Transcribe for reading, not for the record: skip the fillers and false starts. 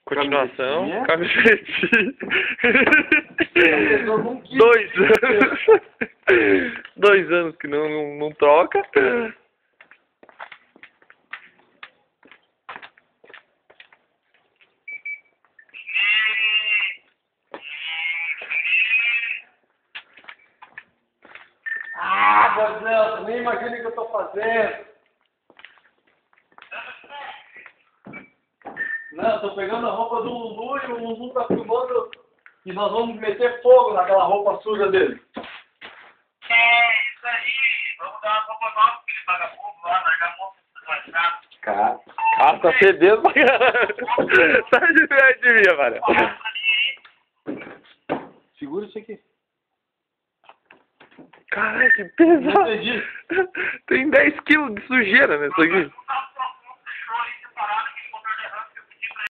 Continuação. Camisetinha. Camisetinha. 2 anos. 2 anos que não troca. Ah, meu Deus, nem imagina o que eu tô fazendo. Não, tô pegando a roupa do Lulu e o Lulu tá filmando e nós vamos meter fogo naquela roupa suja dele. É, isso aí. Vamos dar uma roupa nova porque ele paga pouco lá, largar a moça do WhatsApp. Cara. Ah, tá fedendo pra caralho. Sai de perto de mim, velho. Segura isso aqui. Caralho, que pesado. Não entendi. Tem 10 quilos de sujeira nisso aqui.